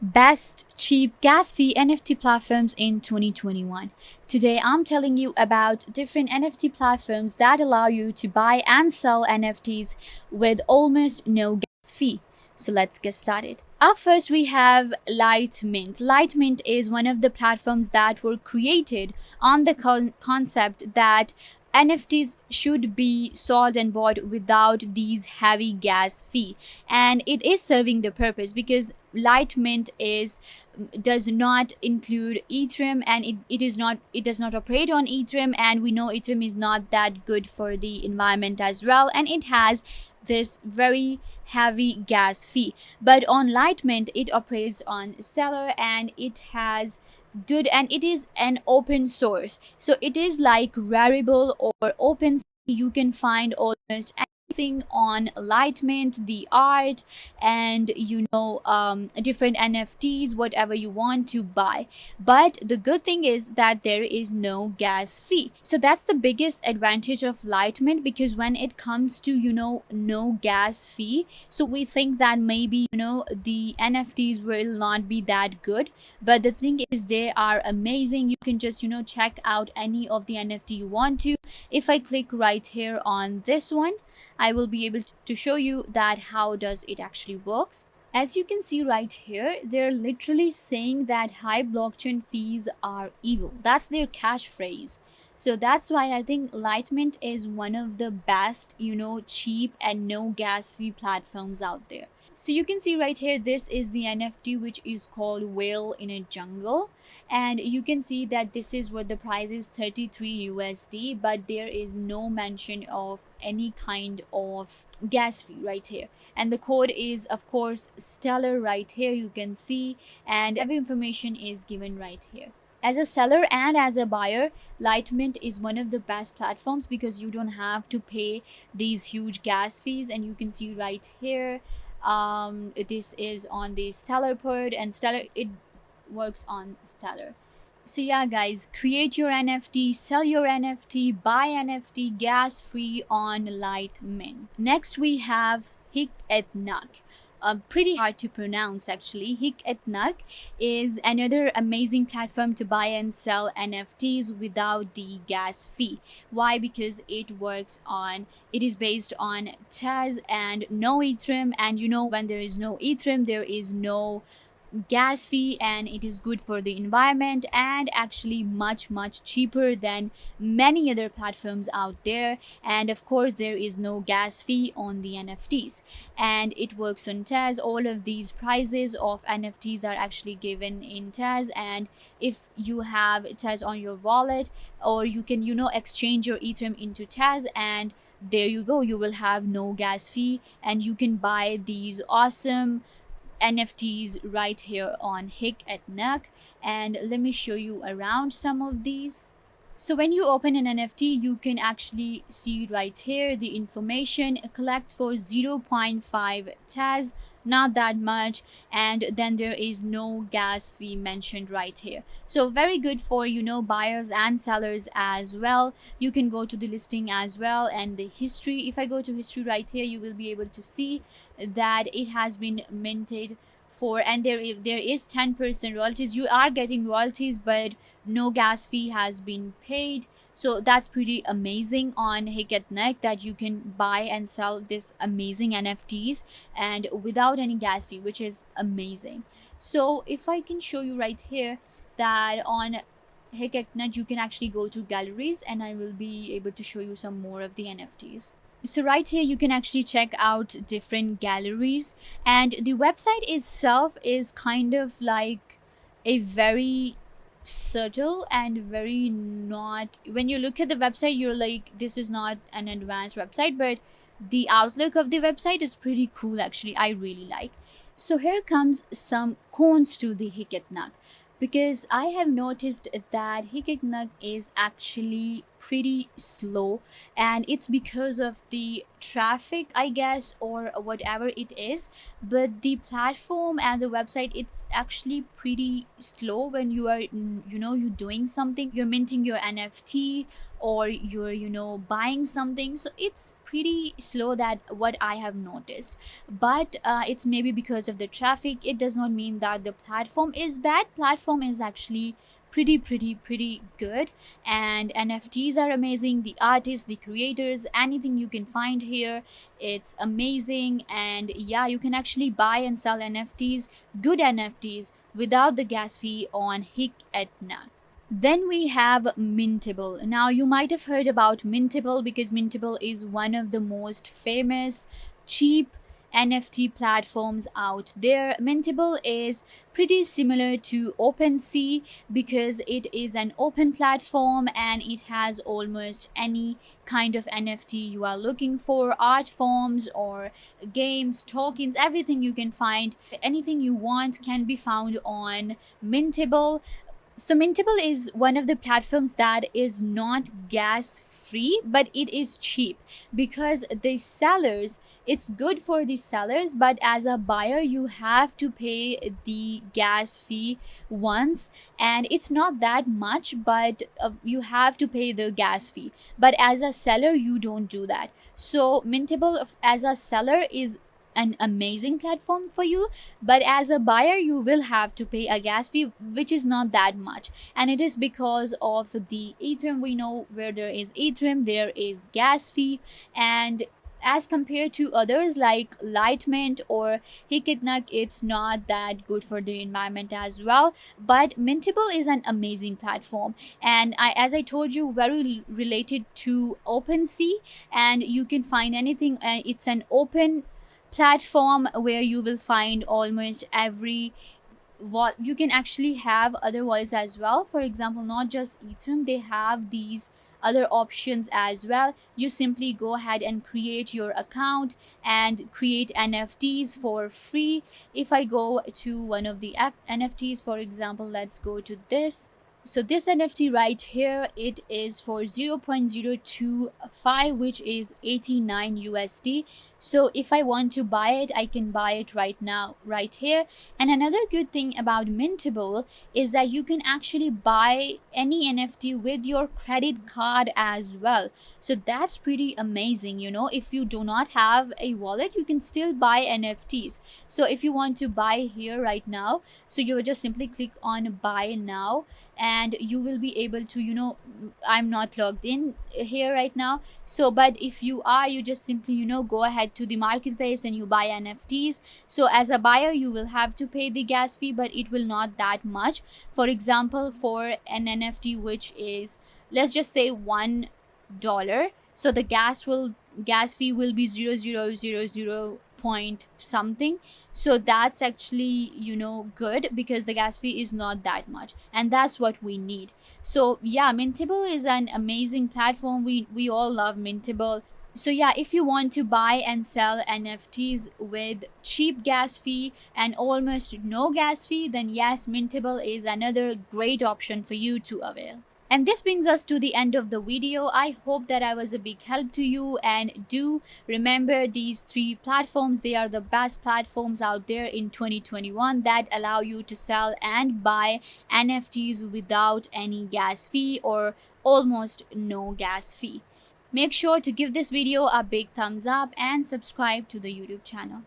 Best cheap gas fee NFT platforms in 2021. Today I'm telling you about different NFT platforms that allow you to buy and sell NFTs with almost no gas fee. So let's get started. Up first we have Lightmint. Lightmint is one of the platforms that were created on the concept that NFTs should be sold and bought without these heavy gas fee, and it is serving the purpose because Lightmint is does not include Ethereum, and it does not operate on Ethereum, and we know Ethereum is not that good for the environment as well, and it has this very heavy gas fee. But on Lightmint it operates on Stellar, and it has good, and it is an open source, so it is like Rarible or OpenSea. You can find almost anything on Lightmint, the art, and different NFTs, whatever you want to buy. But the good thing is that there is no gas fee, so that's the biggest advantage of Lightmint, because when it comes to no gas fee, so we think that maybe the NFTs will not be that good, but the thing is they are amazing. You can just check out any of the NFT you want to. If I click right here on this one, I will be able to show you that how does it actually works. As you can see right here, they're literally saying that high blockchain fees are evil. That's their catchphrase. So that's why I think Lightmint is one of the best, cheap and no gas fee platforms out there. So you can see right here, this is the NFT which is called Whale in a Jungle, and you can see that this is what the price is, 33 USD, but there is no mention of any kind of gas fee right here. And the code is of course Stellar right here, you can see, and every information is given right here. As a seller and as a buyer, Lightmint is one of the best platforms because you don't have to pay these huge gas fees. And you can see right here, this is on the Stellar pod, and Stellar, it works on Stellar. So yeah guys, create your NFT, sell your NFT, buy NFT gas free on Lightmint. Next we have Hiktak. Pretty hard to pronounce actually. Hiktak is another amazing platform to buy and sell NFTs without the gas fee. Why? Because it is based on Tez and no Ethereum, and when there is no Ethereum, there is no gas fee, and it is good for the environment, and actually much cheaper than many other platforms out there. And of course there is no gas fee on the NFTs, and it works on Tez. All of these prices of NFTs are actually given in Tez, and if you have Tez on your wallet, or you can exchange your Ethereum into Tez, and there you go, you will have no gas fee, and you can buy these awesome NFTs right here on Hiktak. And let me show you around some of these. So when you open an NFT, you can actually see right here the information. Collect for 0.5 Tez, not that much, and then there is no gas fee mentioned right here. So very good for buyers and sellers as well. You can go to the listing as well, and the history. If I go to history right here, you will be able to see that it has been minted for, and there is 10% royalties. You are getting royalties, but no gas fee has been paid. So that's pretty amazing on Hiktak, that you can buy and sell this amazing NFTs and without any gas fee, which is amazing. So if I can show you right here that on Hiktak you can actually go to galleries, and I will be able to show you some more of the NFTs. So right here you can actually check out different galleries, and the website itself is kind of like a very subtle and very not, when you look at the website you're like, this is not an advanced website, but the outlook of the website is pretty cool actually. I really like. So here comes some cons to the Hiktak, because I have noticed that Hiktak is actually pretty slow, and it's because of the traffic, I guess, or whatever it is. But the platform and the website, it's actually pretty slow when you are you're doing something, you're minting your NFT, or you're buying something. So it's pretty slow, that what I have noticed. But it's maybe because of the traffic. It does not mean that the platform is bad. Platform is actually pretty good, and NFTs are amazing. The artists, the creators, anything you can find here, it's amazing. And yeah, you can actually buy and sell NFTs, good NFTs, without the gas fee on Hiktak. Then we have Mintable. Now, you might have heard about Mintable because Mintable is one of the most famous, cheap NFT platforms out there. Mintable is pretty similar to OpenSea because it is an open platform and it has almost any kind of NFT you are looking for, art forms or games, tokens, everything you can find. Anything you want can be found on Mintable. So Mintable is one of the platforms that is not gas free, but it is cheap because the sellers, it's good for the sellers, but as a buyer, you have to pay the gas fee once, and it's not that much, but you have to pay the gas fee. But as a seller, you don't do that. So Mintable, as a seller, is an amazing platform for you, but as a buyer you will have to pay a gas fee, which is not that much. And it is because of the Ethereum. We know where there is Ethereum, there is gas fee. And as compared to others like Lightmint or Hiktak, it's not that good for the environment as well. But Mintable is an amazing platform, and as I told you, very related to OpenSea, and you can find anything. It's an open platform where you will find almost every what you can actually have other wallets as well. For example, not just Ethereum, they have these other options as well. You simply go ahead and create your account and create NFTs for free. If I go to one of the NFTs, for example, let's go to this. So this NFT right here, it is for 0.025, which is 89 USD. So if I want to buy it, I can buy it right now, right here. And another good thing about Mintable is that you can actually buy any NFT with your credit card as well. So that's pretty amazing. If you do not have a wallet, you can still buy NFTs. So if you want to buy here right now, so you just simply click on buy now, and you will be able to, I'm not logged in here right now. So but if you are, you just simply go ahead to the marketplace and you buy NFTs. So as a buyer, you will have to pay the gas fee, but it will not that much. For example, for an NFT which is, let's just say, $1, so the gas fee will be 0.0000 point something. So that's actually good, because the gas fee is not that much, and that's what we need. So yeah, Mintable is an amazing platform. We all love Mintable. So yeah, if you want to buy and sell NFTs with cheap gas fee and almost no gas fee, then yes, Mintable is another great option for you to avail. And this brings us to the end of the video. I hope that I was a big help to you, and do remember these three platforms. They are the best platforms out there in 2021 that allow you to sell and buy NFTs without any gas fee or almost no gas fee. Make sure to give this video a big thumbs up and subscribe to the YouTube channel.